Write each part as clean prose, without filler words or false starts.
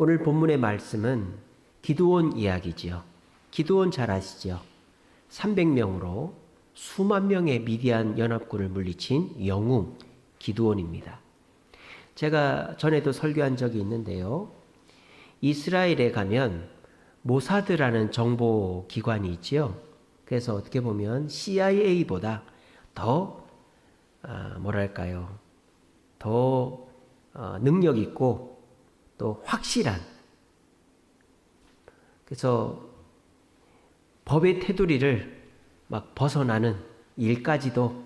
오늘 본문의 말씀은 기드온 이야기지요. 기드온 잘 아시죠? 300명으로 수만 명의 미디안 연합군을 물리친 영웅 기드온입니다. 제가 전에도 설교한 적이 있는데요. 이스라엘에 가면 모사드라는 정보기관이 있지요. 그래서 어떻게 보면 CIA보다 더 능력 있고 또 확실한, 그래서 법의 테두리를 막 벗어나는 일까지도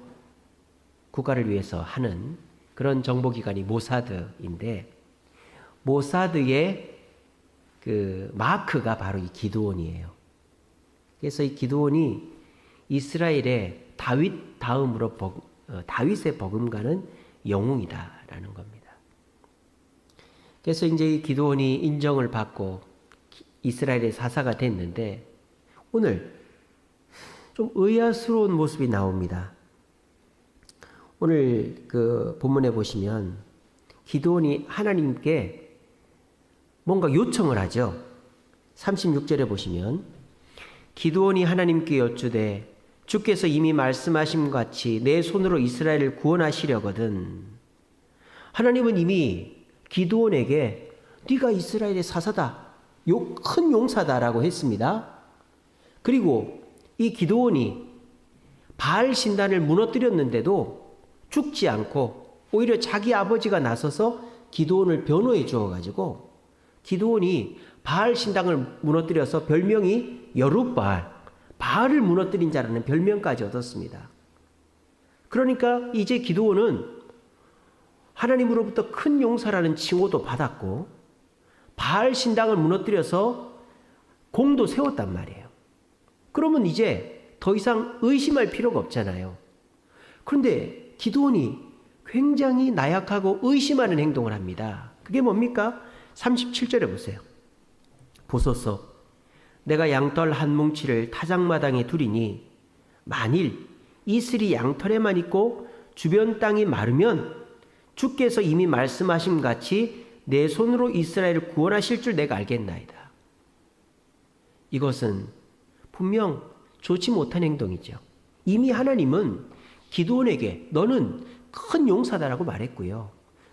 국가를 위해서 하는 그런 정보기관이 모사드인데, 모사드의 그 마크가 바로 이 기드온이에요. 그래서 이 기드온이 이스라엘의 다윗 다음으로 다윗의 버금가는 영웅이다라는 겁니다. 그래서 이제 이 기드온이 인정을 받고 이스라엘의 사사가 됐는데, 오늘 좀 의아스러운 모습이 나옵니다. 오늘 그 본문에 보시면 기드온이 하나님께 뭔가 요청을 하죠. 36절에 보시면 기드온이 하나님께 여쭈되 주께서 이미 말씀하신 것 같이 내 손으로 이스라엘을 구원하시려거든. 하나님은 이미 기드온에게 네가 이스라엘의 사사다, 큰 용사다라고 했습니다. 그리고 이 기드온이 바알 신단을 무너뜨렸는데도 죽지 않고 오히려 자기 아버지가 나서서 기드온을 변호해 주어가지고 기드온이 바알 신당을 무너뜨려서 별명이 여룻바알, 바알을 무너뜨린 자라는 별명까지 얻었습니다. 그러니까 이제 기드온은 하나님으로부터 큰 용사라는 칭호도 받았고 바알 신당을 무너뜨려서 공도 세웠단 말이에요. 그러면 이제 더 이상 의심할 필요가 없잖아요. 그런데 기드온이 굉장히 나약하고 의심하는 행동을 합니다. 그게 뭡니까? 37절에 보세요. 보소서, 내가 양털 한 뭉치를 타작마당에 두리니 만일 이슬이 양털에만 있고 주변 땅이 마르면 주께서 이미 말씀하신 같이 내 손으로 이스라엘을 구원하실 줄 내가 알겠나이다. 이것은 분명 좋지 못한 행동이죠. 이미 하나님은 기드온에게 너는 큰 용사다라고 말했고요.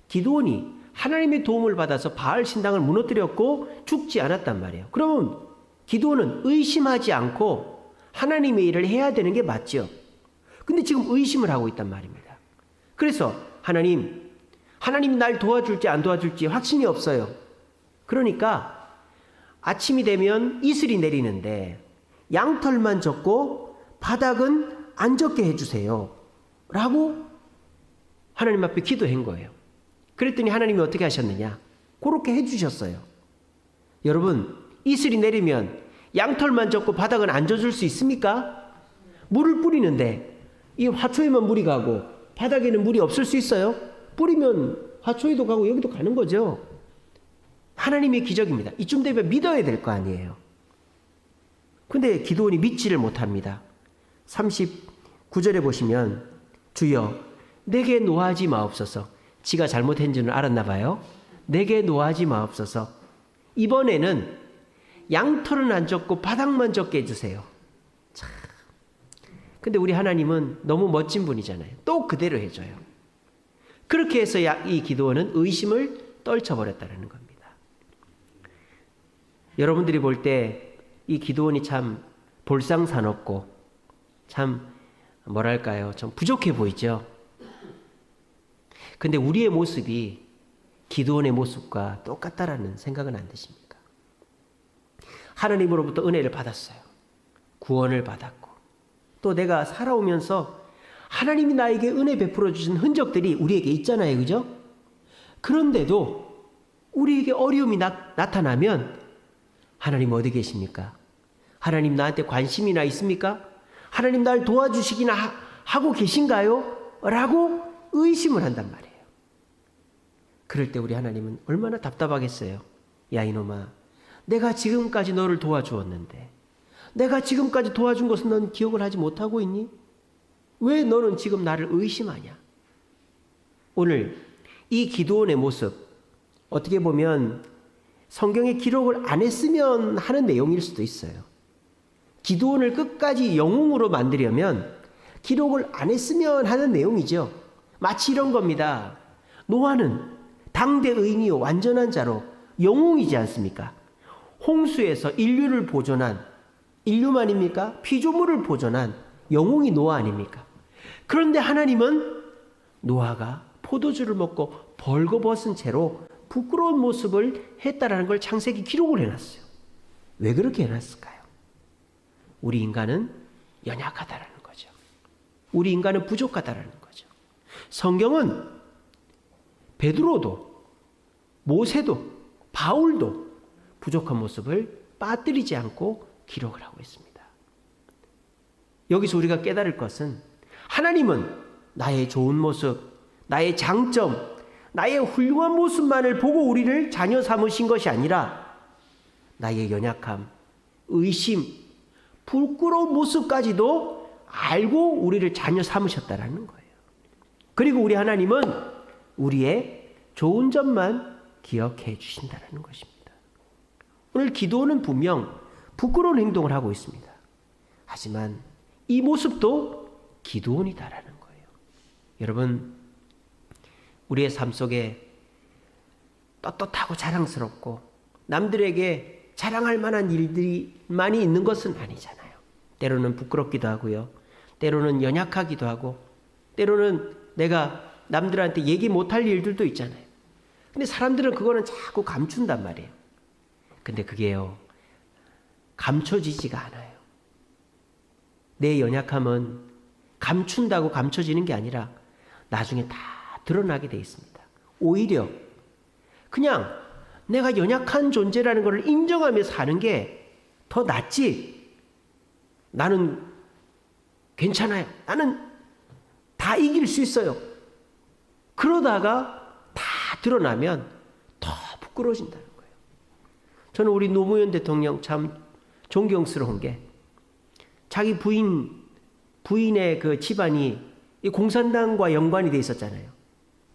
기드온이 하나님의 도움을 받아서 바알 신당을 무너뜨렸고 죽지 않았단 말이에요. 그러면 기드온은 의심하지 않고 하나님의 일을 해야 되는 게 맞죠. 근데 지금 의심을 하고 있단 말입니다. 그래서 하나님이 날 도와줄지 안 도와줄지 확신이 없어요. 그러니까 아침이 되면 이슬이 내리는데 양털만 젖고 바닥은 안 젖게 해주세요 라고 하나님 앞에 기도한 거예요. 그랬더니 하나님이 어떻게 하셨느냐? 그렇게 해주셨어요. 여러분, 이슬이 내리면 양털만 젖고 바닥은 안 젖을 수 있습니까? 물을 뿌리는데 이 화초에만 물이 가고 바닥에는 물이 없을 수 있어요? 뿌리면 화초에도 가고 여기도 가는 거죠. 하나님의 기적입니다. 이쯤 되면 믿어야 될 거 아니에요. 근데 기드온이 믿지를 못합니다. 39절에 보시면 주여 내게 노하지 마옵소서. 지가 잘못한 줄은 알았나 봐요. 내게 노하지 마옵소서. 이번에는 양털은 안 젖고 바닥만 젖게 해주세요. 참. 근데 우리 하나님은 너무 멋진 분이잖아요. 또 그대로 해줘요. 그렇게 해서 이 기드온은 의심을 떨쳐버렸다는 겁니다. 여러분들이 볼 때 이 기드온이 참 볼상사납고 참 좀 부족해 보이죠. 근데 우리의 모습이 기드온의 모습과 똑같다라는 생각은 안 드십니까? 하나님으로부터 은혜를 받았어요. 구원을 받았고 또 내가 살아오면서 하나님이 나에게 은혜 베풀어 주신 흔적들이 우리에게 있잖아요. 그죠? 그런데도 우리에게 어려움이 나타나면 하나님 어디 계십니까? 하나님 나한테 관심이나 있습니까? 하나님 날 도와주시기나 하고 계신가요? 라고 의심을 한단 말이에요. 그럴 때 우리 하나님은 얼마나 답답하겠어요. 야 이놈아, 내가 지금까지 너를 도와주었는데 내가 지금까지 도와준 것은 넌 기억을 하지 못하고 있니? 왜 너는 지금 나를 의심하냐? 오늘 이 기드온의 모습, 어떻게 보면 성경에 기록을 안 했으면 하는 내용일 수도 있어요. 기드온을 끝까지 영웅으로 만들려면 기록을 안 했으면 하는 내용이죠. 마치 이런 겁니다. 노아는 당대 의인이요 완전한 자로 영웅이지 않습니까? 홍수에서 인류를 보존한, 인류만입니까? 피조물을 보존한 영웅이 노아 아닙니까? 그런데 하나님은 노아가 포도주를 먹고 벌거벗은 채로 부끄러운 모습을 했다라는 걸 창세기 기록을 해놨어요. 왜 그렇게 해놨을까요? 우리 인간은 연약하다라는 거죠. 우리 인간은 부족하다라는 거죠. 성경은 베드로도, 모세도, 바울도 부족한 모습을 빠뜨리지 않고 기록을 하고 있습니다. 여기서 우리가 깨달을 것은 하나님은 나의 좋은 모습, 나의 장점, 나의 훌륭한 모습만을 보고 우리를 자녀 삼으신 것이 아니라 나의 연약함, 의심, 부끄러운 모습까지도 알고 우리를 자녀 삼으셨다라는 거예요. 그리고 우리 하나님은 우리의 좋은 점만 기억해 주신다는 것입니다. 오늘 기도는 분명 부끄러운 행동을 하고 있습니다. 하지만 이 모습도 기도원이다라는 거예요. 여러분, 우리의 삶 속에 떳떳하고 자랑스럽고 남들에게 자랑할 만한 일들이 많이 있는 것은 아니잖아요. 때로는 부끄럽기도 하고요. 때로는 연약하기도 하고, 때로는 내가 남들한테 얘기 못할 일들도 있잖아요. 근데 사람들은 그거는 자꾸 감춘단 말이에요. 근데 그게요, 감춰지지가 않아요. 내 연약함은 감춘다고 감춰지는 게 아니라 나중에 다 드러나게 돼 있습니다. 오히려 그냥 내가 연약한 존재라는 것을 인정하며 사는 게 더 낫지. 나는 괜찮아요. 나는 다 이길 수 있어요. 그러다가 다 드러나면 더 부끄러워진다는 거예요. 저는 우리 노무현 대통령 참 존경스러운 게 자기 부인의 그 집안이 이 공산당과 연관이 돼 있었잖아요.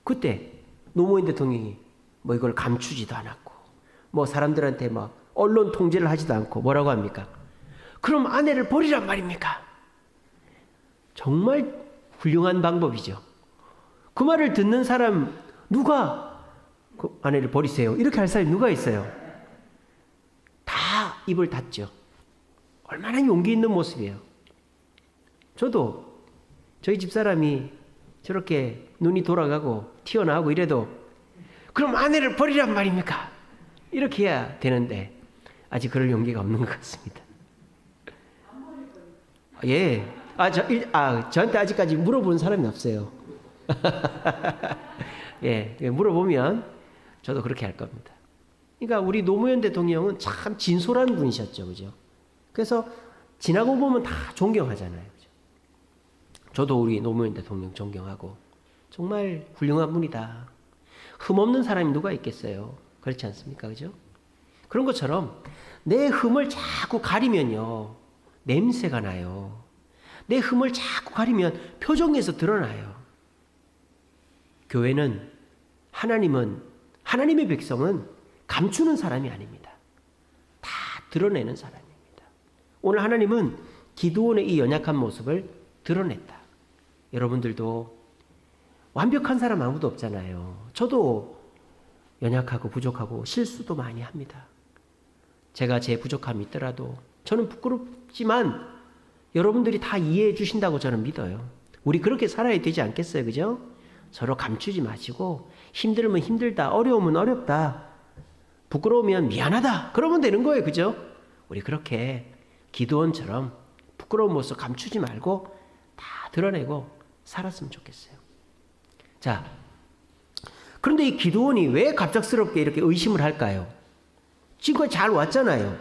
그때 노무현 대통령이 뭐 이걸 감추지도 않았고, 뭐 사람들한테 막 언론 통제를 하지도 않고 뭐라고 합니까? 그럼 아내를 버리란 말입니까? 정말 훌륭한 방법이죠. 그 말을 듣는 사람 누가 그 아내를 버리세요 이렇게 할 사람이 누가 있어요? 다 입을 닫죠. 얼마나 용기 있는 모습이에요. 저도 저희 집사람이 저렇게 눈이 돌아가고 튀어나오고 이래도 그럼 아내를 버리란 말입니까? 이렇게 해야 되는데 아직 그럴 용기가 없는 것 같습니다. 예. 저한테 아직까지 물어본 사람이 없어요. 예. 물어보면 저도 그렇게 할 겁니다. 그러니까 우리 노무현 대통령은 참 진솔한 분이셨죠. 그죠? 그래서 지나고 보면 다 존경하잖아요. 그죠? 저도 우리 노무현 대통령 존경하고 정말 훌륭한 분이다. 흠없는 사람이 누가 있겠어요? 그렇지 않습니까? 그죠? 그런 것처럼 내 흠을 자꾸 가리면요, 냄새가 나요. 내 흠을 자꾸 가리면 표정에서 드러나요. 교회는, 하나님의 백성은 감추는 사람이 아닙니다. 다 드러내는 사람입니다. 오늘 하나님은 기드온의 이 연약한 모습을 드러냈다. 여러분들도 완벽한 사람 아무도 없잖아요. 저도 연약하고 부족하고 실수도 많이 합니다. 제가 제 부족함이 있더라도 저는 부끄럽지만 여러분들이 다 이해해 주신다고 저는 믿어요. 우리 그렇게 살아야 되지 않겠어요? 그죠? 서로 감추지 마시고 힘들면 힘들다, 어려우면 어렵다, 부끄러우면 미안하다 그러면 되는 거예요. 그죠? 우리 그렇게 기드온처럼 부끄러운 모습 감추지 말고 다 드러내고 살았으면 좋겠어요. 자, 그런데 이 기드온이 왜 갑작스럽게 이렇게 의심을 할까요? 지금까지 잘 왔잖아요.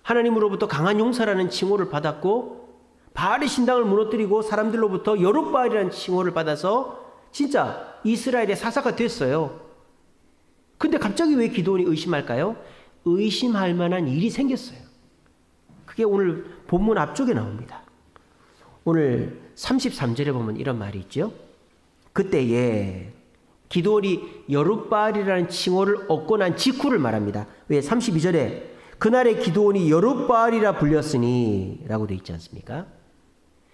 하나님으로부터 강한 용사라는 칭호를 받았고 바알의 신당을 무너뜨리고 사람들로부터 여룻바알이라는 칭호를 받아서 진짜 이스라엘의 사사가 됐어요. 근데 갑자기 왜 기드온이 의심할까요? 의심할 만한 일이 생겼어요. 그게 오늘 본문 앞쪽에 나옵니다. 오늘 33절에 보면 이런 말이 있죠. 그때에 기드온이 여룻바알이라는 칭호를 얻고 난 직후를 말합니다. 왜? 32절에 그날에 기드온이 여룻바알이라 불렸으니 라고 되어 있지 않습니까?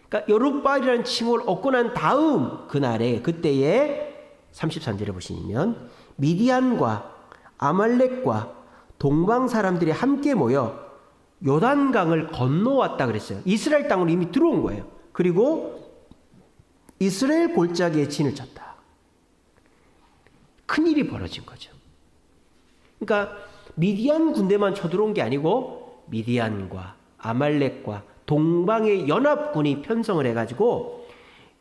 그러니까 여룻바알이라는 칭호를 얻고 난 다음 그날에, 그때에 33절에 보시면 미디안과 아말렉과 동방 사람들이 함께 모여 요단강을 건너왔다 그랬어요. 이스라엘 땅으로 이미 들어온 거예요. 그리고 이스라엘 골짜기에 진을 쳤다. 큰일이 벌어진 거죠. 그러니까 미디안 군대만 쳐들어온 게 아니고 미디안과 아말렉과 동방의 연합군이 편성을 해가지고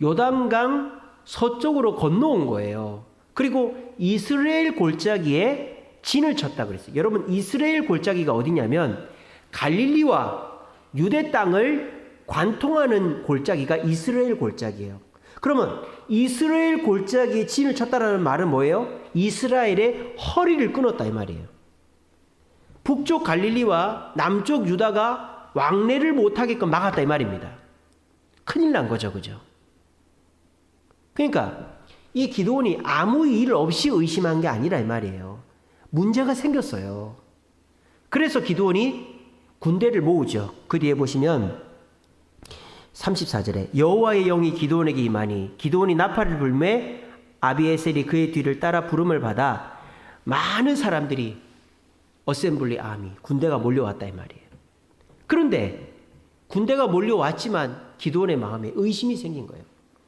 요단강 서쪽으로 건너온 거예요. 그리고 이스라엘 골짜기에 진을 쳤다 그랬어요. 여러분, 이스라엘 골짜기가 어디냐면 갈릴리와 유대 땅을 관통하는 골짜기가 이스라엘 골짜기예요. 그러면 이스라엘 골짜기에 진을 쳤다라는 말은 뭐예요? 이스라엘의 허리를 끊었다 이 말이에요. 북쪽 갈릴리와 남쪽 유다가 왕래를 못하게끔 막았다 이 말입니다. 큰일 난 거죠, 그죠? 그러니까 이 기드온이 아무 일 없이 의심한 게 아니라 이 말이에요. 문제가 생겼어요. 그래서 기드온이 군대를 모으죠. 그 뒤에 보시면 34절에 여호와의 영이 기드온에게 임하니 기드온이 나팔을 불매 아비에셀이 그의 뒤를 따라 부름을 받아 많은 사람들이 어셈블리 아미, 군대가 몰려왔다 이 말이에요. 그런데 군대가 몰려왔지만 기드온의 마음에 의심이 생긴 거예요.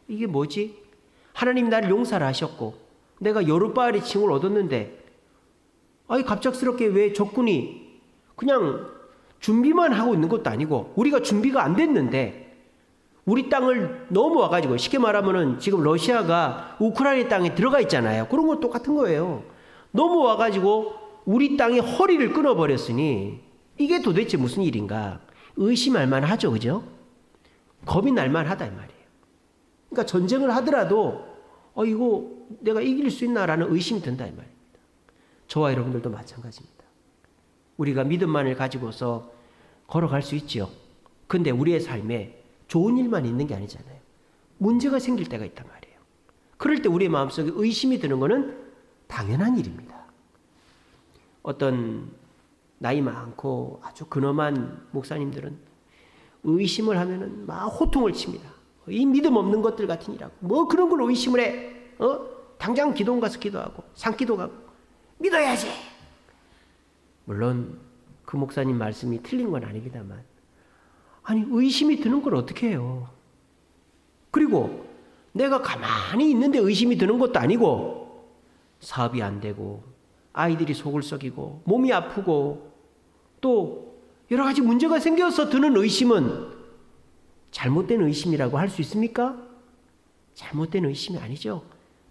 이게 뭐지? 하나님이 나를 용서를 하셨고 내가 여룻바알의 칭호를 얻었는데 갑작스럽게 왜 적군이 그냥 준비만 하고 있는 것도 아니고 우리가 준비가 안 됐는데 우리 땅을 넘어와가지고, 쉽게 말하면은 지금 러시아가 우크라이나 땅에 들어가 있잖아요. 그런 건 똑같은 거예요. 넘어와가지고 우리 땅에 허리를 끊어버렸으니 이게 도대체 무슨 일인가? 의심할 만하죠, 그죠? 겁이 날 만하다 이 말이에요. 그러니까 전쟁을 하더라도 이거 내가 이길 수 있나라는 의심이 든다 이 말입니다. 저와 여러분들도 마찬가지입니다. 우리가 믿음만을 가지고서 걸어갈 수 있지요. 근데 우리의 삶에 좋은 일만 있는 게 아니잖아요. 문제가 생길 때가 있단 말이에요. 그럴 때 우리의 마음속에 의심이 드는 것은 당연한 일입니다. 어떤 나이 많고 아주 근엄한 목사님들은 의심을 하면은 막 호통을 칩니다. 이 믿음 없는 것들 같으니라고. 뭐 그런 걸 의심을 해. 당장 기도원 가서 기도하고 산기도 가고 믿어야지. 물론 그 목사님 말씀이 틀린 건 아닙니다만, 아니 의심이 드는 걸 어떻게 해요? 그리고 내가 가만히 있는데 의심이 드는 것도 아니고 사업이 안 되고 아이들이 속을 썩이고 몸이 아프고 또 여러 가지 문제가 생겨서 드는 의심은 잘못된 의심이라고 할 수 있습니까? 잘못된 의심이 아니죠.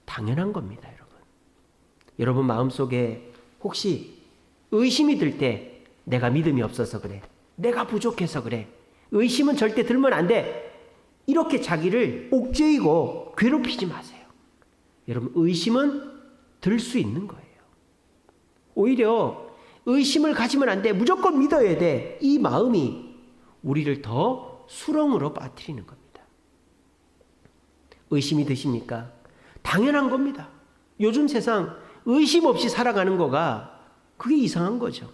당연한 겁니다, 여러분. 여러분 마음속에 혹시 의심이 들 때 내가 믿음이 없어서 그래, 내가 부족해서 그래, 의심은 절대 들면 안 돼, 이렇게 자기를 옥죄이고 괴롭히지 마세요. 여러분 의심은 들 수 있는 거예요. 오히려 의심을 가지면 안 돼, 무조건 믿어야 돼, 이 마음이 우리를 더 수렁으로 빠뜨리는 겁니다. 의심이 드십니까? 당연한 겁니다. 요즘 세상 의심 없이 살아가는 거가 그게 이상한 거죠.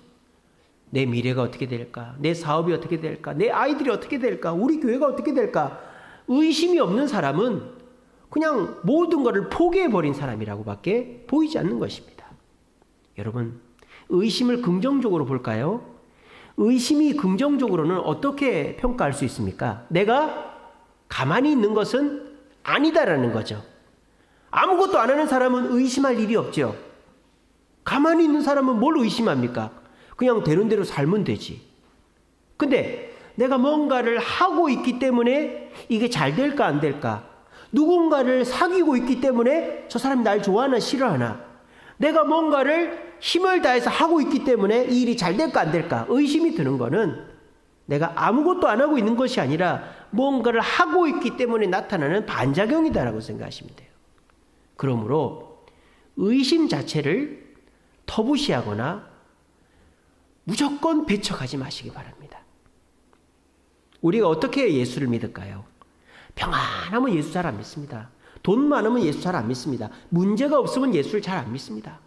내 미래가 어떻게 될까? 내 사업이 어떻게 될까? 내 아이들이 어떻게 될까? 우리 교회가 어떻게 될까? 의심이 없는 사람은 그냥 모든 것을 포기해버린 사람이라고밖에 보이지 않는 것입니다. 여러분, 의심을 긍정적으로 볼까요? 의심이 긍정적으로는 어떻게 평가할 수 있습니까? 내가 가만히 있는 것은 아니다라는 거죠. 아무것도 안 하는 사람은 의심할 일이 없죠. 가만히 있는 사람은 뭘 의심합니까? 그냥 되는 대로 살면 되지. 근데 내가 뭔가를 하고 있기 때문에 이게 잘 될까 안 될까? 누군가를 사귀고 있기 때문에 저 사람이 날 좋아하나 싫어하나? 내가 뭔가를 힘을 다해서 하고 있기 때문에 이 일이 잘 될까 안 될까? 의심이 드는 거는 내가 아무것도 안 하고 있는 것이 아니라 뭔가를 하고 있기 때문에 나타나는 반작용이다라고 생각하시면 돼요. 그러므로 의심 자체를 터부시하거나 무조건 배척하지 마시기 바랍니다. 우리가 어떻게 예수를 믿을까요? 평안하면 예수 잘 안 믿습니다. 돈 많으면 예수 잘 안 믿습니다. 문제가 없으면 예수를 잘 안 믿습니다.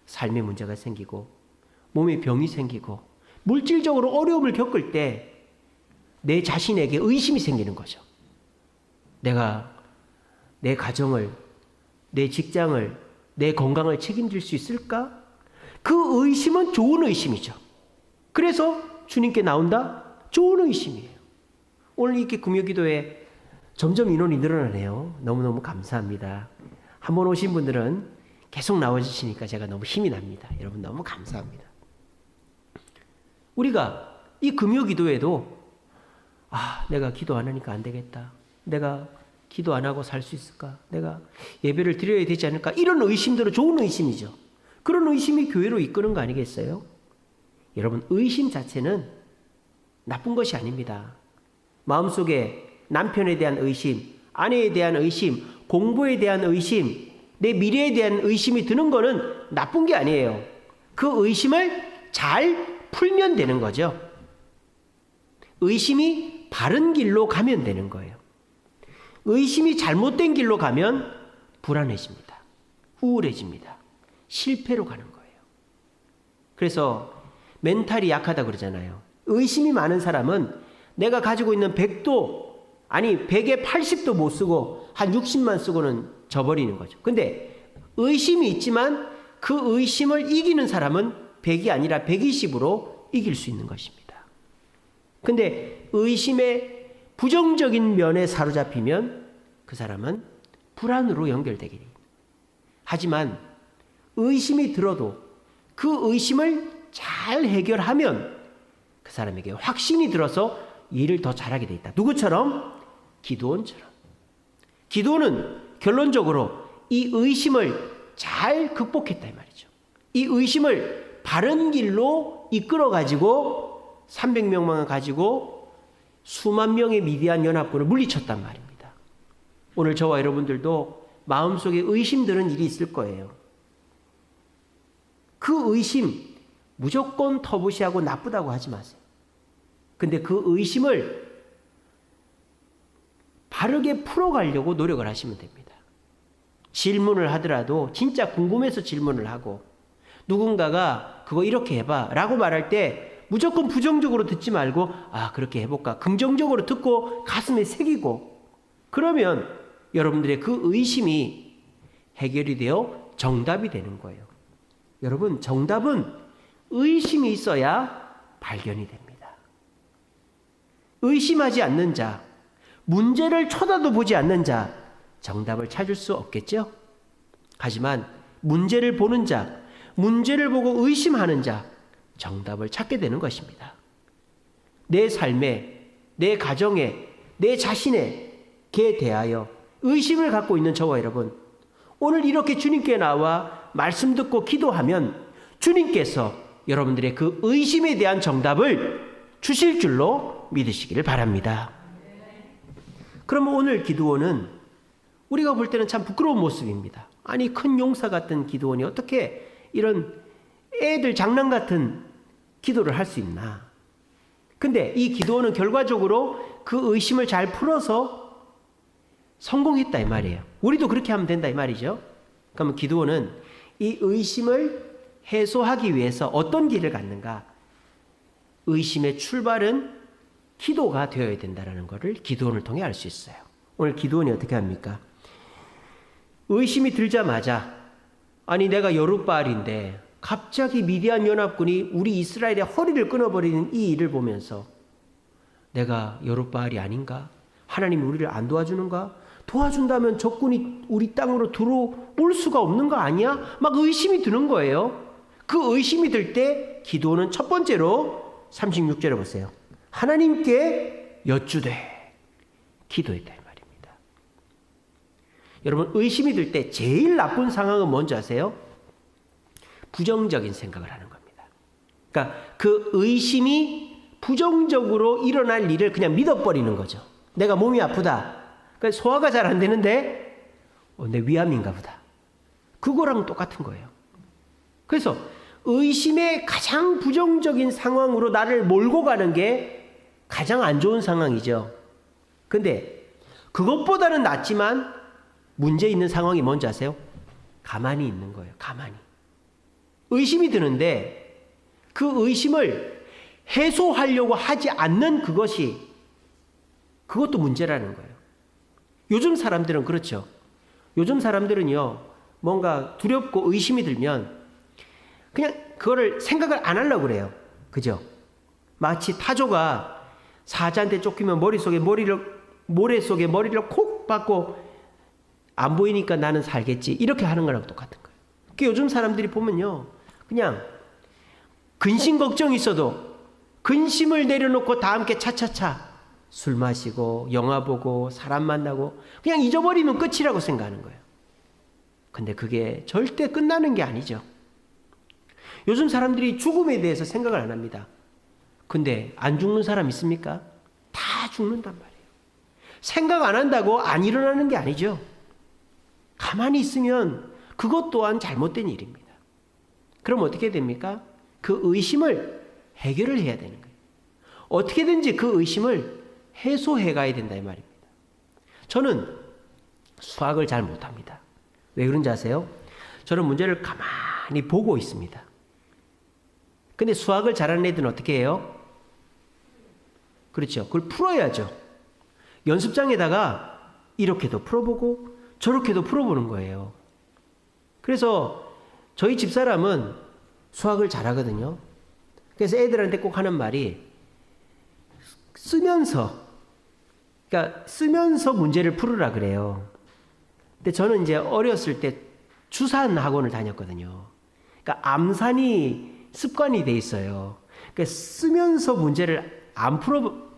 삶에 문제가 생기고 몸에 병이 생기고 물질적으로 어려움을 겪을 때 내 자신에게 의심이 생기는 거죠. 내가 내 가정을, 내 직장을, 내 건강을 책임질 수 있을까? 그 의심은 좋은 의심이죠. 그래서 주님께 나온다? 좋은 의심이에요. 오늘 이렇게 금요기도에 점점 인원이 늘어나네요. 너무너무 감사합니다. 한 번 오신 분들은 계속 나와주시니까 제가 너무 힘이 납니다. 여러분 너무 감사합니다. 우리가 이 금요기도에도 내가 기도 안 하니까 안 되겠다. 내가 기도 안 하고 살 수 있을까? 내가 예배를 드려야 되지 않을까? 이런 의심들은 좋은 의심이죠. 그런 의심이 교회로 이끄는 거 아니겠어요? 여러분 의심 자체는 나쁜 것이 아닙니다. 마음속에 남편에 대한 의심, 아내에 대한 의심, 공부에 대한 의심, 내 미래에 대한 의심이 드는 거는 나쁜 게 아니에요. 그 의심을 잘 풀면 되는 거죠. 의심이 바른 길로 가면 되는 거예요. 의심이 잘못된 길로 가면 불안해집니다. 우울해집니다. 실패로 가는 거예요. 그래서 멘탈이 약하다 그러잖아요. 의심이 많은 사람은 내가 가지고 있는 100도, 아니 100에 80도 못 쓰고 한 60만 쓰고는 져버리는 거죠. 근데 의심이 있지만 그 의심을 이기는 사람은 100이 아니라 120으로 이길 수 있는 것입니다. 근데 의심의 부정적인 면에 사로잡히면 그 사람은 불안으로 연결되게 됩니다. 하지만 의심이 들어도 그 의심을 잘 해결하면 그 사람에게 확신이 들어서 일을 더 잘하게 돼 있다. 누구처럼? 기드온처럼. 기드온은 결론적으로 이 의심을 잘 극복했다 이 말이죠. 이 의심을 바른 길로 이끌어가지고 300명만 가지고 수만 명의 미디안 연합군을 물리쳤단 말입니다. 오늘 저와 여러분들도 마음속에 의심 드는 일이 있을 거예요. 그 의심 무조건 터부시하고 나쁘다고 하지 마세요. 근데 그 의심을 바르게 풀어가려고 노력을 하시면 됩니다. 질문을 하더라도 진짜 궁금해서 질문을 하고 누군가가 그거 이렇게 해봐 라고 말할 때 무조건 부정적으로 듣지 말고 그렇게 해볼까 긍정적으로 듣고 가슴에 새기고 그러면 여러분들의 그 의심이 해결이 되어 정답이 되는 거예요. 여러분 정답은 의심이 있어야 발견이 됩니다. 의심하지 않는 자, 문제를 쳐다도 보지 않는 자 정답을 찾을 수 없겠죠? 하지만 문제를 보는 자, 문제를 보고 의심하는 자 정답을 찾게 되는 것입니다. 내 삶에, 내 가정에, 내 자신에게 대하여 의심을 갖고 있는 저와 여러분, 오늘 이렇게 주님께 나와 말씀 듣고 기도하면 주님께서 여러분들의 그 의심에 대한 정답을 주실 줄로 믿으시기를 바랍니다. 그러면 오늘 기드온은 우리가 볼 때는 참 부끄러운 모습입니다. 아니 큰 용사 같은 기드온이 어떻게 이런 애들 장난 같은 기도를 할 수 있나? 근데 이 기도는 결과적으로 그 의심을 잘 풀어서 성공했다 이 말이에요. 우리도 그렇게 하면 된다 이 말이죠. 그러면 기도는 이 의심을 해소하기 위해서 어떤 길을 갖는가? 의심의 출발은 기도가 되어야 된다는 것을 기도원을 통해 알 수 있어요. 오늘 기도원이 어떻게 합니까? 의심이 들자마자 아니 내가 여룻바알인데 갑자기 미디안 연합군이 우리 이스라엘의 허리를 끊어버리는 이 일을 보면서 내가 여룻바알이 아닌가? 하나님이 우리를 안 도와주는가? 도와준다면 적군이 우리 땅으로 들어올 수가 없는 거 아니야? 막 의심이 드는 거예요. 그 의심이 들 때 기도는 첫 번째로 36절에 보세요. 하나님께 여쭈되 기도했다 이 말입니다. 여러분 의심이 들 때 제일 나쁜 상황은 뭔지 아세요? 부정적인 생각을 하는 겁니다. 그러니까 그 의심이 부정적으로 일어날 일을 그냥 믿어버리는 거죠. 내가 몸이 아프다. 그러니까 소화가 잘 안 되는데 내 위암인가 보다. 그거랑 똑같은 거예요. 그래서 의심의 가장 부정적인 상황으로 나를 몰고 가는 게 가장 안 좋은 상황이죠. 근데 그것보다는 낫지만 문제 있는 상황이 뭔지 아세요? 가만히 있는 거예요. 가만히. 의심이 드는데 그 의심을 해소하려고 하지 않는 그것도 문제라는 거예요. 요즘 사람들은 그렇죠. 요즘 사람들은요, 뭔가 두렵고 의심이 들면 그냥 그거를 생각을 안 하려고 그래요. 그죠? 마치 타조가 사자한테 쫓기면 모래 속에 머리를 콕 박고 안 보이니까 나는 살겠지. 이렇게 하는 거랑 똑같은 거예요. 그러니까 요즘 사람들이 보면요, 그냥 근심 걱정이 있어도 근심을 내려놓고 다 함께 차차차 술 마시고 영화 보고 사람 만나고 그냥 잊어버리면 끝이라고 생각하는 거예요. 근데 그게 절대 끝나는 게 아니죠. 요즘 사람들이 죽음에 대해서 생각을 안 합니다. 근데 안 죽는 사람 있습니까? 다 죽는단 말이에요. 생각 안 한다고 안 일어나는 게 아니죠. 가만히 있으면 그것 또한 잘못된 일입니다. 그럼 어떻게 됩니까? 그 의심을 해결을 해야 되는 거예요. 어떻게든지 그 의심을 해소해 가야 된다 이 말입니다. 저는 수학을 잘 못합니다. 왜 그런지 아세요? 저는 문제를 가만히 보고 있습니다. 근데 수학을 잘하는 애들은 어떻게 해요? 그렇죠. 그걸 풀어야죠. 연습장에다가 이렇게도 풀어보고 저렇게도 풀어보는 거예요. 그래서 저희 집사람은 수학을 잘하거든요. 그래서 애들한테 꼭 하는 말이 쓰면서 문제를 풀으라 그래요. 근데 저는 이제 어렸을 때 주산 학원을 다녔거든요. 그러니까 암산이 습관이 돼 있어요. 그러니까 쓰면서 문제를 안 풀어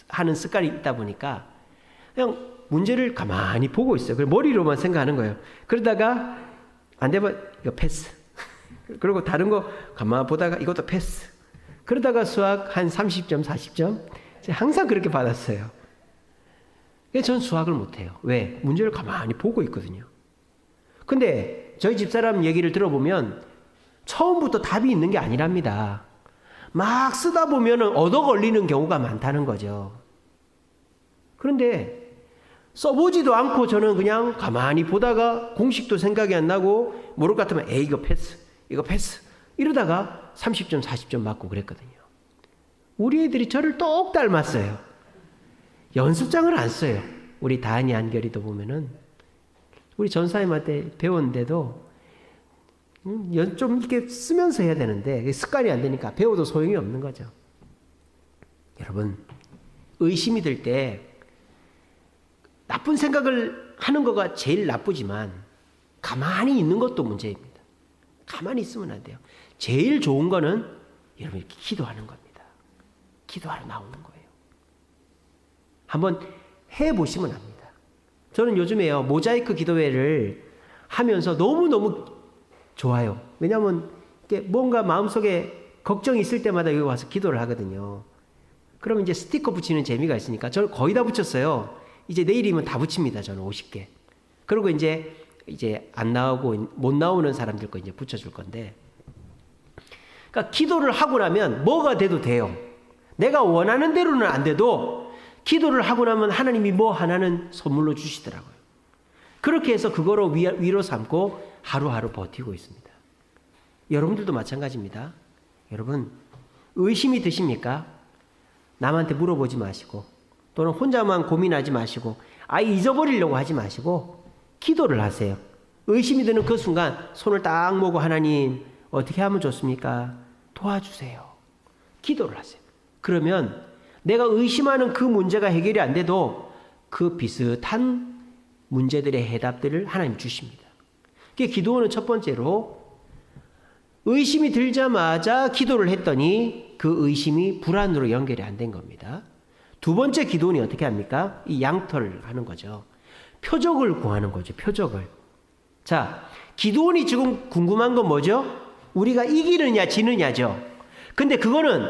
하는 습관이 있다 보니까 그냥 문제를 가만히 보고 있어요. 그리고 머리로만 생각하는 거예요. 그러다가 안 되면 이거 패스. 그리고 다른 거 가만히 보다가 이것도 패스. 그러다가 수학 한 30점, 40점 항상 그렇게 받았어요. 그래서 저는 수학을 못해요. 왜? 문제를 가만히 보고 있거든요. 근데 저희 집사람 얘기를 들어보면 처음부터 답이 있는 게 아니랍니다. 막 쓰다 보면 얻어 걸리는 경우가 많다는 거죠. 그런데 써보지도 않고 저는 그냥 가만히 보다가 공식도 생각이 안 나고 모를 것 같으면 이거 패스 이러다가 30점 40점 맞고 그랬거든요. 우리 애들이 저를 똑 닮았어요. 연습장을 안 써요. 우리 다은이 안결이도 보면은 우리 전사님한테 배웠는데도 좀 이렇게 쓰면서 해야 되는데 습관이 안 되니까 배워도 소용이 없는 거죠. 여러분, 의심이 들 때 나쁜 생각을 하는 거가 제일 나쁘지만 가만히 있는 것도 문제입니다. 가만히 있으면 안 돼요. 제일 좋은 거는 여러분 이렇게 기도하는 겁니다. 기도하러 나오는 거예요. 한번 해보시면 압니다. 저는 요즘에요, 모자이크 기도회를 하면서 너무너무 좋아요. 왜냐하면 뭔가 마음속에 걱정이 있을 때마다 여기 와서 기도를 하거든요. 그러면 이제 스티커 붙이는 재미가 있으니까 저는 거의 다 붙였어요. 이제 내일이면 다 붙입니다. 저는 50개. 그리고 이제 안 나오고 못 나오는 사람들 거 이제 붙여줄 건데. 그러니까 기도를 하고 나면 뭐가 돼도 돼요. 내가 원하는 대로는 안 돼도 기도를 하고 나면 하나님이 뭐 하나는 선물로 주시더라고요. 그렇게 해서 그거로 위로 삼고 하루하루 버티고 있습니다. 여러분들도 마찬가지입니다. 여러분, 의심이 드십니까? 남한테 물어보지 마시고 또는 혼자만 고민하지 마시고 아예 잊어버리려고 하지 마시고 기도를 하세요. 의심이 드는 그 순간 손을 딱 모고 하나님 어떻게 하면 좋습니까? 도와주세요. 기도를 하세요. 그러면 내가 의심하는 그 문제가 해결이 안 돼도 그 비슷한 문제들의 해답들을 하나님 주십니다. 기도는 첫 번째로 의심이 들자마자 기도를 했더니 그 의심이 불안으로 연결이 안 된 겁니다. 두 번째 기도는 어떻게 합니까? 이 양털을 하는 거죠. 표적을 구하는 거죠. 표적을. 자, 기도원이 지금 궁금한 건 뭐죠? 우리가 이기느냐 지느냐죠. 근데 그거는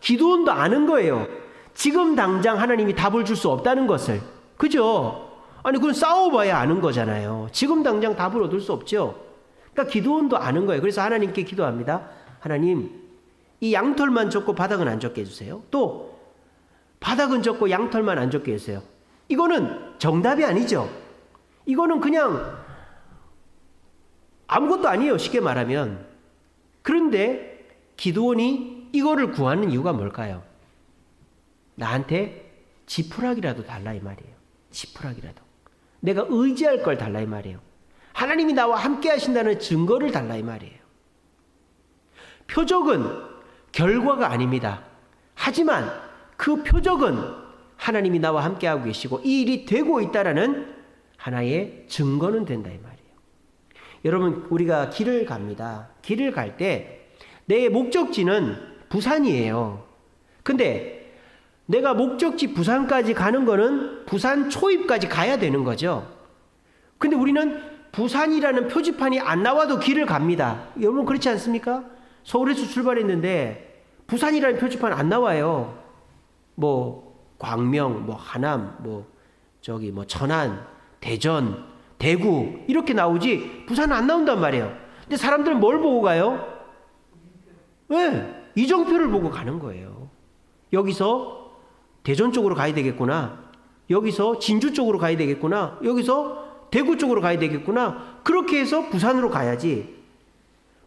기도원도 아는 거예요. 지금 당장 하나님이 답을 줄 수 없다는 것을. 그죠? 아니 그건 싸워봐야 아는 거잖아요. 지금 당장 답을 얻을 수 없죠. 그러니까 기도원도 아는 거예요. 그래서 하나님께 기도합니다. 하나님, 이 양털만 젖고 바닥은 안 젖게 해주세요. 또 바닥은 젖고 양털만 안 젖게 해주세요. 이거는 정답이 아니죠. 이거는 그냥 아무것도 아니에요, 쉽게 말하면. 그런데 기드온이 이거를 구하는 이유가 뭘까요? 나한테 지푸라기라도 달라 이 말이에요. 지푸라기라도. 내가 의지할 걸 달라 이 말이에요. 하나님이 나와 함께 하신다는 증거를 달라 이 말이에요. 표적은 결과가 아닙니다. 하지만 그 표적은 하나님이 나와 함께하고 계시고 이 일이 되고 있다라는 하나의 증거는 된다 이 말이에요. 여러분, 우리가 길을 갑니다. 길을 갈 때 내 목적지는 부산이에요. 근데 내가 목적지 부산까지 가는 거는 부산 초입까지 가야 되는 거죠. 근데 우리는 부산이라는 표지판이 안 나와도 길을 갑니다. 여러분 그렇지 않습니까? 서울에서 출발했는데 부산이라는 표지판 안 나와요. 뭐 광명, 뭐 하남, 뭐 천안, 대전, 대구 이렇게 나오지 부산은 안 나온단 말이에요. 근데 사람들은 뭘 보고 가요? 왜? 이정표를 보고 가는 거예요. 여기서 대전 쪽으로 가야 되겠구나. 여기서 진주 쪽으로 가야 되겠구나. 여기서 대구 쪽으로 가야 되겠구나. 그렇게 해서 부산으로 가야지.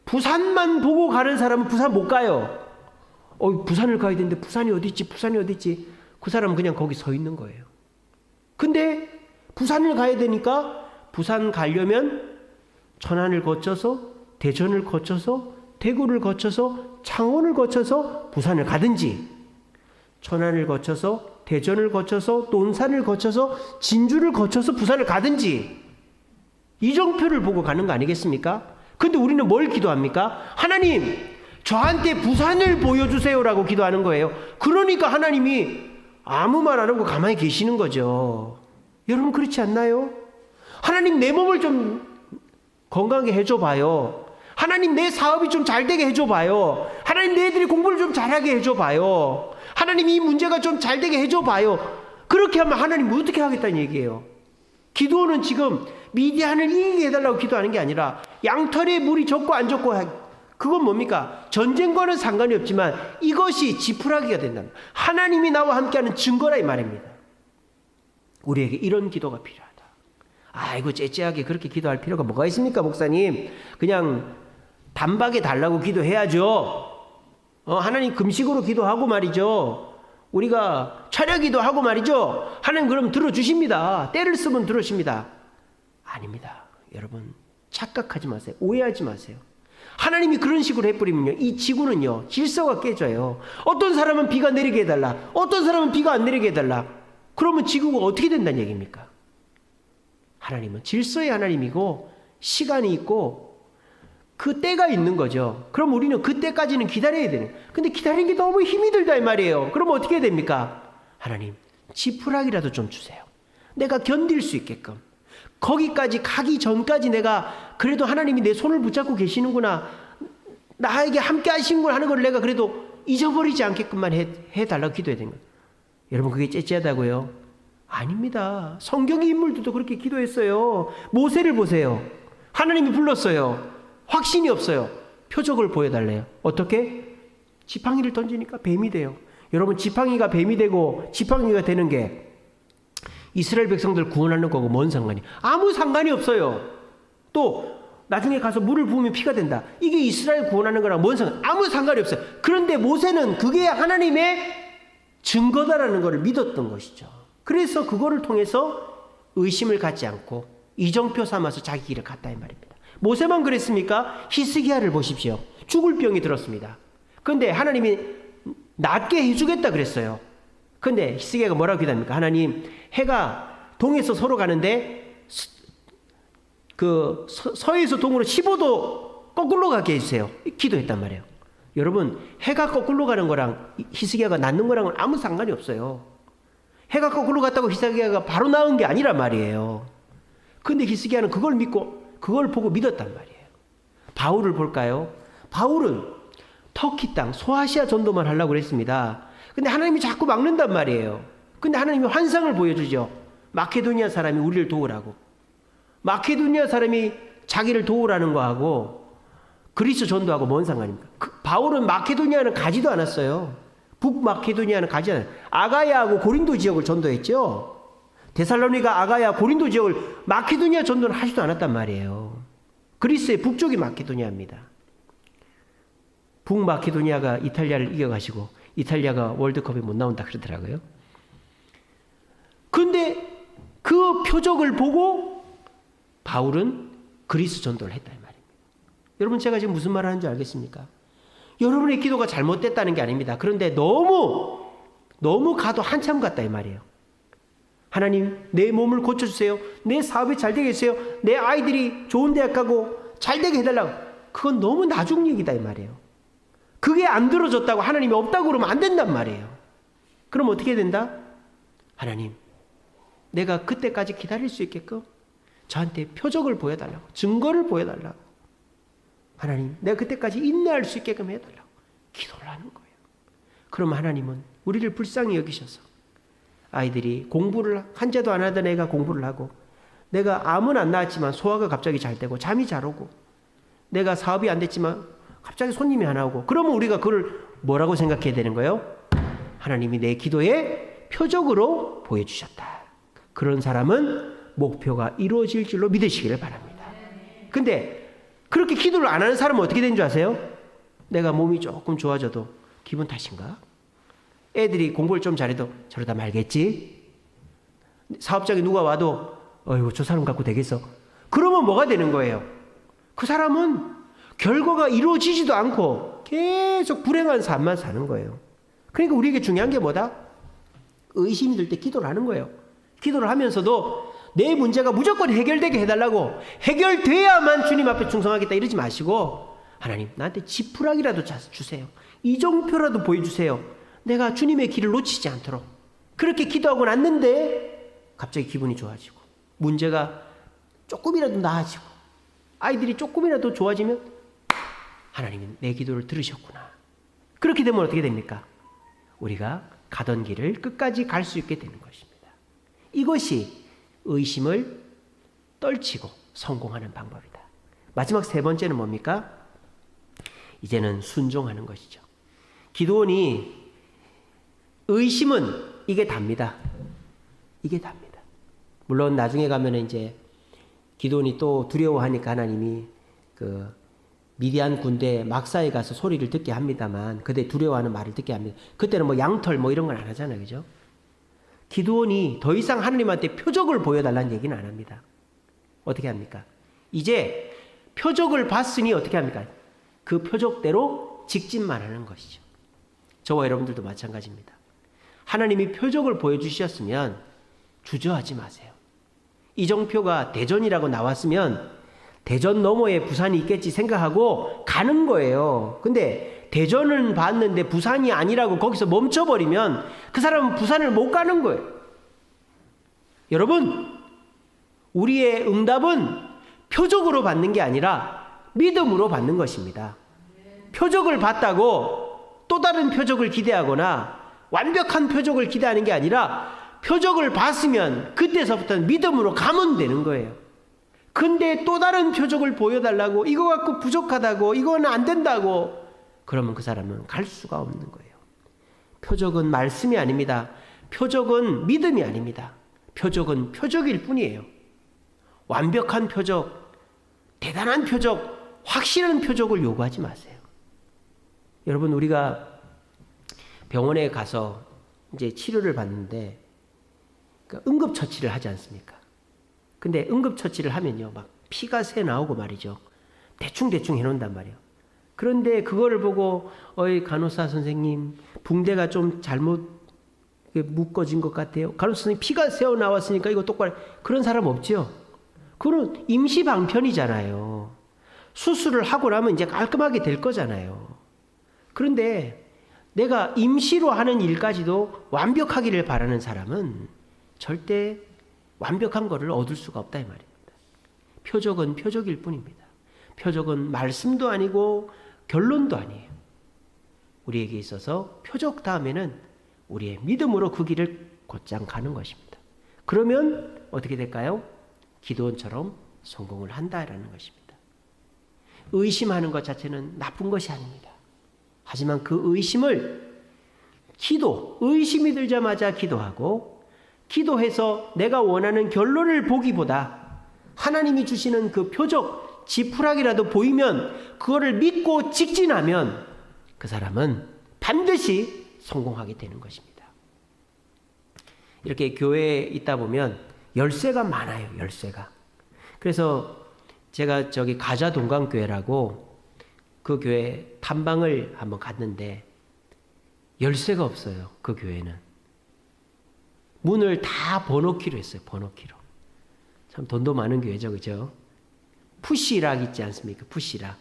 부산만 보고 가는 사람은 부산 못 가요. 부산을 가야 되는데 부산이 어디 있지? 부산이 어디 있지? 그 사람은 그냥 거기 서 있는 거예요. 근데 부산을 가야 되니까 부산 가려면 천안을 거쳐서 대전을 거쳐서 대구를 거쳐서 창원을 거쳐서 부산을 가든지 천안을 거쳐서 대전을 거쳐서 논산을 거쳐서 진주를 거쳐서 부산을 가든지 이정표를 보고 가는 거 아니겠습니까? 근데 우리는 뭘 기도합니까? 하나님, 저한테 부산을 보여주세요라고 기도하는 거예요. 그러니까 하나님이 아무 말 안 하고 가만히 계시는 거죠. 여러분 그렇지 않나요? 하나님, 내 몸을 좀 건강하게 해줘 봐요. 하나님, 내 사업이 좀 잘 되게 해줘 봐요. 하나님, 내 애들이 공부를 좀 잘하게 해줘 봐요. 하나님, 이 문제가 좀 잘 되게 해줘 봐요. 그렇게 하면 하나님 어떻게 하겠다는 얘기예요. 기도는 지금 미디안을 이기게 해달라고 기도하는 게 아니라 양털에 물이 젖고 안 젖고 그건 뭡니까? 전쟁과는 상관이 없지만 이것이 지푸라기가 된다. 하나님이 나와 함께하는 증거라 이 말입니다. 우리에게 이런 기도가 필요하다. 아이고 째째하게 그렇게 기도할 필요가 뭐가 있습니까, 목사님? 그냥 단박에 달라고 기도해야죠. 하나님 금식으로 기도하고 말이죠. 우리가 철야기도 하고 말이죠. 하나님 그럼 들어주십니다. 때를 쓰면 들어주십니다. 아닙니다. 여러분 착각하지 마세요. 오해하지 마세요. 하나님이 그런 식으로 해버리면요, 이 지구는요 질서가 깨져요. 어떤 사람은 비가 내리게 해달라, 어떤 사람은 비가 안 내리게 해달라. 그러면 지구가 어떻게 된다는 얘기입니까? 하나님은 질서의 하나님이고 시간이 있고 그 때가 있는 거죠. 그럼 우리는 그 때까지는 기다려야 되는 거예요. 근데 기다리는 게 너무 힘이 들다 이 말이에요. 그럼 어떻게 됩니까? 하나님 지푸라기라도 좀 주세요. 내가 견딜 수 있게끔. 거기까지 가기 전까지 내가 그래도 하나님이 내 손을 붙잡고 계시는구나, 나에게 함께 하신 하는 걸 내가 그래도 잊어버리지 않게끔만 해달라고 기도해야 되는 거예요. 여러분 그게 째째하다고요? 아닙니다. 성경의 인물들도 그렇게 기도했어요. 모세를 보세요. 하나님이 불렀어요. 확신이 없어요. 표적을 보여달래요. 어떻게? 지팡이를 던지니까 뱀이 돼요. 여러분 지팡이가 뱀이 되고 지팡이가 되는 게 이스라엘 백성들 구원하는 거고 뭔 상관이? 아무 상관이 없어요. 또 나중에 가서 물을 부으면 피가 된다. 이게 이스라엘 구원하는 거랑 뭔 상관? 아무 상관이 없어요. 그런데 모세는 그게 하나님의 증거다라는 것을 믿었던 것이죠. 그래서 그거를 통해서 의심을 갖지 않고 이정표 삼아서 자기 길을 갔다 이 말입니다. 모세만 그랬습니까? 히스기야를 보십시오. 죽을 병이 들었습니다. 그런데 하나님이 낫게 해주겠다 그랬어요. 근데 히스기야가 뭐라고 기도합니까? 하나님, 해가 동에서 서로 가는데 그 서에서 동으로 15도 거꾸로 가게 해주세요. 기도했단 말이에요. 여러분 해가 거꾸로 가는 거랑 히스기야가 낫는 거랑은 아무 상관이 없어요. 해가 거꾸로 갔다고 히스기야가 바로 나은 게 아니란 말이에요. 근데 히스기야는 그걸 믿고 그걸 보고 믿었단 말이에요. 바울을 볼까요? 바울은 터키 땅 소아시아 전도만 하려고 그랬습니다. 근데 하나님이 자꾸 막는단 말이에요. 근데 하나님이 환상을 보여주죠. 마케도니아 사람이 우리를 도우라고. 마케도니아 사람이 자기를 도우라는 거하고 그리스 전도하고 뭔 상관입니까? 바울은 마케도니아는 가지도 않았어요. 북마케도니아는 가지 않았어요. 아가야하고 고린도 지역을 전도했죠. 데살로니가, 아가야, 고린도 지역을 마케도니아 전도를 하지도 않았단 말이에요. 그리스의 북쪽이 마케도니아입니다. 북마케도니아가 이탈리아를 이겨가지고 이탈리아가 월드컵에 못 나온다 그러더라고요. 그런데 그 표적을 보고 바울은 그리스 전도를 했다 이 말입니다. 여러분, 제가 지금 무슨 말 하는지 알겠습니까? 여러분의 기도가 잘못됐다는 게 아닙니다. 그런데 너무 가도 한참 갔다 이 말이에요. 하나님, 내 몸을 고쳐주세요. 내 사업이 잘 되게 해주세요. 내 아이들이 좋은 대학 가고 잘 되게 해달라고. 그건 너무 나중 얘기다 이 말이에요. 그게 안 들어졌다고 하나님이 없다고 그러면 안 된단 말이에요. 그럼 어떻게 된다? 하나님, 내가 그때까지 기다릴 수 있게끔 저한테 표적을 보여달라고, 증거를 보여달라고. 하나님, 내가 그때까지 인내할 수 있게끔 해달라고 기도를 하는 거예요. 그럼 하나님은 우리를 불쌍히 여기셔서 아이들이 공부를 한자도 안 하던 애가 공부를 하고, 내가 암은 안 나았지만 소화가 갑자기 잘 되고 잠이 잘 오고, 내가 사업이 안 됐지만 갑자기 손님이 하나 오고, 그러면 우리가 그걸 뭐라고 생각해야 되는 거예요? 하나님이 내 기도에 표적으로 보여주셨다. 그런 사람은 목표가 이루어질 줄로 믿으시기를 바랍니다. 근데 그렇게 기도를 안 하는 사람은 어떻게 되는 줄 아세요? 내가 몸이 조금 좋아져도 기분 탓인가? 애들이 공부를 좀 잘해도 저러다 말겠지? 사업장에 누가 와도 어이구, 저 사람 갖고 되겠어? 그러면 뭐가 되는 거예요? 그 사람은 결과가 이루어지지도 않고 계속 불행한 삶만 사는 거예요. 그러니까 우리에게 중요한 게 뭐다? 의심이 들 때 기도를 하는 거예요. 기도를 하면서도 내 문제가 무조건 해결되게 해달라고, 해결돼야만 주님 앞에 충성하겠다 이러지 마시고, 하나님, 나한테 지푸라기라도 주세요. 이정표라도 보여주세요. 내가 주님의 길을 놓치지 않도록. 그렇게 기도하고 났는데 갑자기 기분이 좋아지고, 문제가 조금이라도 나아지고, 아이들이 조금이라도 좋아지면 하나님이 내 기도를 들으셨구나. 그렇게 되면 어떻게 됩니까? 우리가 가던 길을 끝까지 갈 수 있게 되는 것입니다. 이것이 의심을 떨치고 성공하는 방법이다. 마지막 세 번째는 뭡니까? 이제는 순종하는 것이죠. 기도원이 의심은 이게 답니다. 이게 답니다. 물론 나중에 가면 이제 기도원이 또 두려워하니까 하나님이 그 미디안 군대 막사에 가서 소리를 듣게 합니다만, 그때 두려워하는 말을 듣게 합니다. 그때는 뭐 양털 뭐 이런 건 안 하잖아요. 그죠? 기도원이 더 이상 하나님한테 표적을 보여달라는 얘기는 안 합니다. 어떻게 합니까? 이제 표적을 봤으니 어떻게 합니까? 그 표적대로 직진만 하는 것이죠. 저와 여러분들도 마찬가지입니다. 하나님이 표적을 보여주셨으면 주저하지 마세요. 이정표가 대전이라고 나왔으면 대전 너머에 부산이 있겠지 생각하고 가는 거예요. 근데 대전은 봤는데 부산이 아니라고 거기서 멈춰버리면 그 사람은 부산을 못 가는 거예요. 여러분, 우리의 응답은 표적으로 받는 게 아니라 믿음으로 받는 것입니다. 표적을 봤다고 또 다른 표적을 기대하거나 완벽한 표적을 기대하는 게 아니라, 표적을 봤으면 그때서부터는 믿음으로 가면 되는 거예요. 근데 또 다른 표적을 보여달라고, 이거 갖고 부족하다고, 이거는 안 된다고, 그러면 그 사람은 갈 수가 없는 거예요. 표적은 말씀이 아닙니다. 표적은 믿음이 아닙니다. 표적은 표적일 뿐이에요. 완벽한 표적, 대단한 표적, 확실한 표적을 요구하지 마세요. 여러분, 우리가 병원에 가서 이제 치료를 받는데 응급처치를 하지 않습니까? 근데 응급처치를 하면요, 막 피가 새 나오고 말이죠. 대충 해놓는단 말이에요. 그런데 그거를 보고, 어이, 간호사 선생님, 붕대가 좀 잘못 묶어진 것 같아요. 간호사 선생님, 피가 새어 나왔으니까 이거 똑바로. 그런 사람 없죠? 그건 임시방편이잖아요. 수술을 하고 나면 이제 깔끔하게 될 거잖아요. 그런데 내가 임시로 하는 일까지도 완벽하기를 바라는 사람은 절대 완벽한 것을 얻을 수가 없다 이 말입니다. 표적은 표적일 뿐입니다. 표적은 말씀도 아니고 결론도 아니에요. 우리에게 있어서 표적 다음에는 우리의 믿음으로 그 길을 곧장 가는 것입니다. 그러면 어떻게 될까요? 기도원처럼 성공을 한다라는 것입니다. 의심하는 것 자체는 나쁜 것이 아닙니다. 하지만 그 의심을 의심이 들자마자 기도하고, 기도해서 내가 원하는 결론을 보기보다 하나님이 주시는 그 표적, 지푸라기라도 보이면 그거를 믿고 직진하면 그 사람은 반드시 성공하게 되는 것입니다. 이렇게 교회에 있다 보면 열쇠가 많아요. 열쇠가. 그래서 제가 저기 가자 동강교회라고 그 교회 탐방을 한번 갔는데 열쇠가 없어요. 그 교회는. 문을 다 번호키로 했어요. 번호키로. 참 돈도 많은 교회죠. 그죠? 푸시락 있지 않습니까? 푸시락.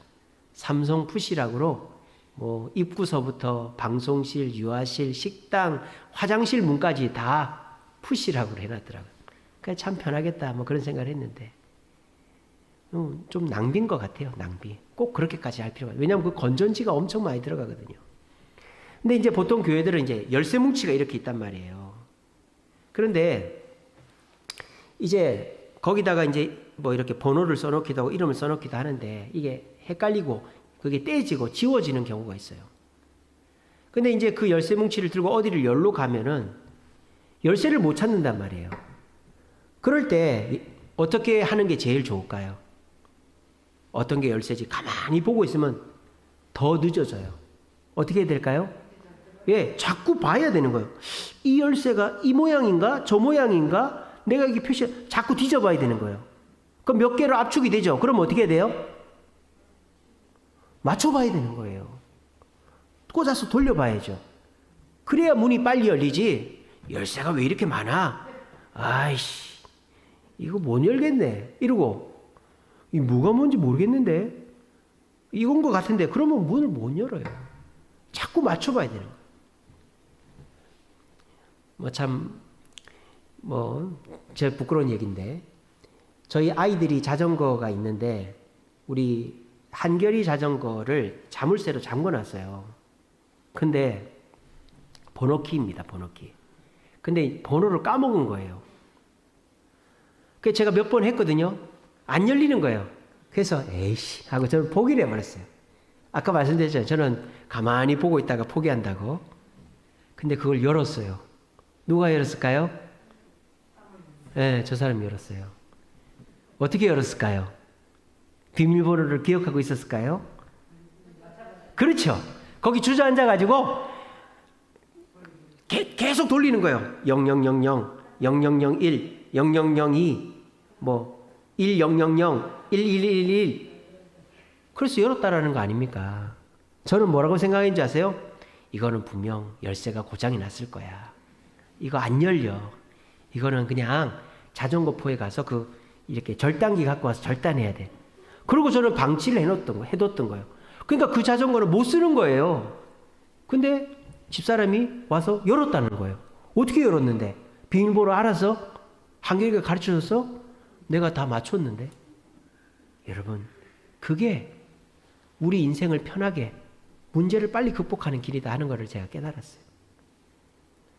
삼성 푸시락으로 뭐 입구서부터 방송실, 유아실, 식당, 화장실 문까지 다 푸시락으로 해놨더라고요. 그러니까 참 편하겠다 뭐 그런 생각을 했는데 좀 낭비인 것 같아요. 낭비. 꼭 그렇게까지 할 필요가. 왜냐하면 그 건전지가 엄청 많이 들어가거든요. 근데 이제 보통 교회들은 이제 열쇠 뭉치가 이렇게 있단 말이에요. 그런데 이제 거기다가 이제 뭐 이렇게 번호를 써놓기도 하고 이름을 써놓기도 하는데 이게 헷갈리고 그게 떼지고 지워지는 경우가 있어요. 근데 이제 그 열쇠 뭉치를 들고 어디를 열로 가면은 열쇠를 못 찾는단 말이에요. 그럴 때 어떻게 하는 게 제일 좋을까요? 어떤 게 열쇠지? 가만히 보고 있으면 더 늦어져요. 어떻게 해야 될까요? 예, 자꾸 봐야 되는 거예요. 이 열쇠가 이 모양인가? 저 모양인가? 내가 이게 자꾸 뒤져봐야 되는 거예요. 그럼 몇 개로 압축이 되죠? 그럼 어떻게 해야 돼요? 맞춰봐야 되는 거예요. 꽂아서 돌려봐야죠. 그래야 문이 빨리 열리지. 열쇠가 왜 이렇게 많아? 아이씨, 이거 못 열겠네. 이러고 이 뭐가 뭔지 모르겠는데 이건 것 같은데 그러면 문을 못 열어요. 자꾸 맞춰봐야 되는 거예요. 제 부끄러운 얘기인데 저희 아이들이 자전거가 있는데 우리 한결이 자전거를 자물쇠로 잠궈놨어요. 근데 번호키입니다. 번호키. 근데 번호를 까먹은 거예요. 그래서 제가 몇 번 했거든요. 안 열리는 거예요. 그래서 에이씨 하고 저는 포기를 해버렸어요. 아까 말씀드렸죠. 저는 가만히 보고 있다가 포기한다고. 근데 그걸 열었어요. 누가 열었을까요? 네, 저 사람이 열었어요. 어떻게 열었을까요? 비밀번호를 기억하고 있었을까요? 그렇죠. 거기 주저앉아가지고 계속 돌리는 거예요. 0000, 0001, 0002, 뭐 1000, 1111. 그래서 열었다라는 거 아닙니까? 저는 뭐라고 생각했는지 아세요? 이거는 분명 열쇠가 고장이 났을 거야. 이거 안 열려. 이거는 그냥 자전거포에 가서 이렇게 절단기 갖고 와서 절단해야 돼. 그리고 저는 방치를 해뒀던 거예요. 그러니까 그 자전거는 못 쓰는 거예요. 근데 집사람이 와서 열었다는 거예요. 어떻게 열었는데? 비밀번호 알아서? 한결이가 가르쳐줬어? 내가 다 맞췄는데? 여러분, 그게 우리 인생을 편하게 문제를 빨리 극복하는 길이다 하는 것을 제가 깨달았어요.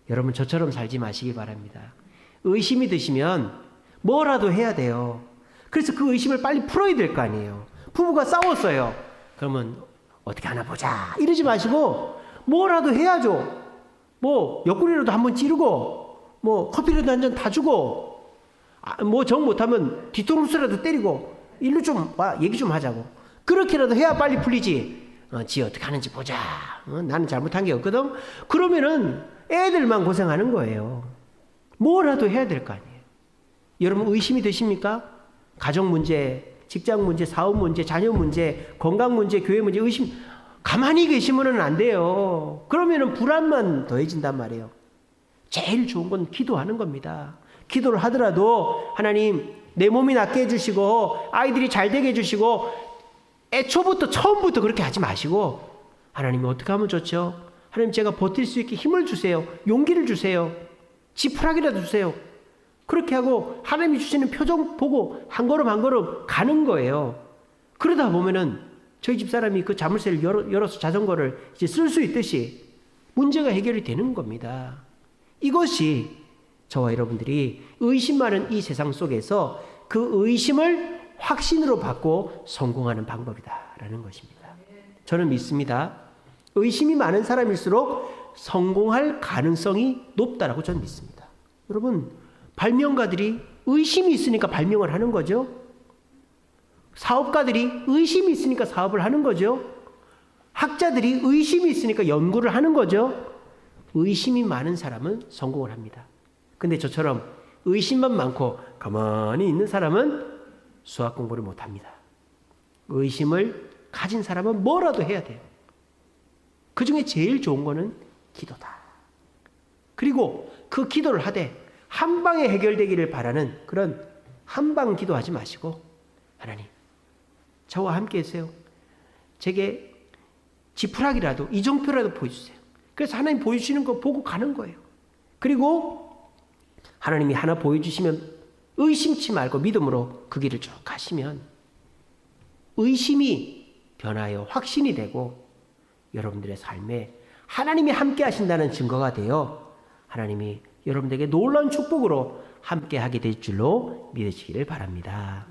여러분, 저처럼 살지 마시기 바랍니다. 의심이 드시면 뭐라도 해야 돼요. 그래서 그 의심을 빨리 풀어야 될 거 아니에요. 부부가 싸웠어요. 그러면 어떻게 하나 보자. 이러지 마시고 뭐라도 해야죠. 뭐 옆구리라도 한번 찌르고 뭐 커피라도 한 잔 타주고 뭐 정 못하면 뒤통수라도 때리고 일로 좀 와 얘기 좀 하자고. 그렇게라도 해야 빨리 풀리지. 지 어떻게 하는지 보자. 나는 잘못한 게 없거든. 그러면은 애들만 고생하는 거예요. 뭐라도 해야 될 거 아니에요. 여러분 의심이 되십니까? 가정 문제, 직장 문제, 사업 문제, 자녀 문제, 건강 문제, 교회 문제, 의심. 가만히 계시면 안 돼요. 그러면은 불안만 더해진단 말이에요. 제일 좋은 건 기도하는 겁니다. 기도를 하더라도 하나님 내 몸이 낫게 해주시고 아이들이 잘 되게 해주시고 처음부터 그렇게 하지 마시고 하나님 어떻게 하면 좋죠? 하나님 제가 버틸 수 있게 힘을 주세요. 용기를 주세요. 지푸라기라도 주세요. 그렇게 하고 하나님이 주시는 표정 보고 한 걸음 한 걸음 가는 거예요. 그러다 보면은 저희 집사람이 그 자물쇠를 열어서 자전거를 이제 쓸 수 있듯이 문제가 해결이 되는 겁니다. 이것이 저와 여러분들이 의심 많은 이 세상 속에서 그 의심을 확신으로 바꿔 성공하는 방법이다라는 것입니다. 저는 믿습니다. 의심이 많은 사람일수록 성공할 가능성이 높다라고 저는 믿습니다. 여러분 발명가들이 의심이 있으니까 발명을 하는 거죠. 사업가들이 의심이 있으니까 사업을 하는 거죠. 학자들이 의심이 있으니까 연구를 하는 거죠. 의심이 많은 사람은 성공을 합니다. 근데 저처럼 의심만 많고 가만히 있는 사람은 수학 공부를 못 합니다. 의심을 가진 사람은 뭐라도 해야 돼요. 그 중에 제일 좋은 거는 기도다. 그리고 그 기도를 하되 한 방에 해결되기를 바라는 그런 한방 기도하지 마시고, 하나님 저와 함께 해주세요. 제게 지푸라기라도 이정표라도 보여주세요. 그래서 하나님 보여주시는 거 보고 가는 거예요. 그리고 하나님이 하나 보여주시면 의심치 말고 믿음으로 그 길을 쭉 가시면 의심이 변하여 확신이 되고 여러분들의 삶에 하나님이 함께 하신다는 증거가 되어 하나님이 여러분들에게 놀라운 축복으로 함께 하게 될 줄로 믿으시기를 바랍니다.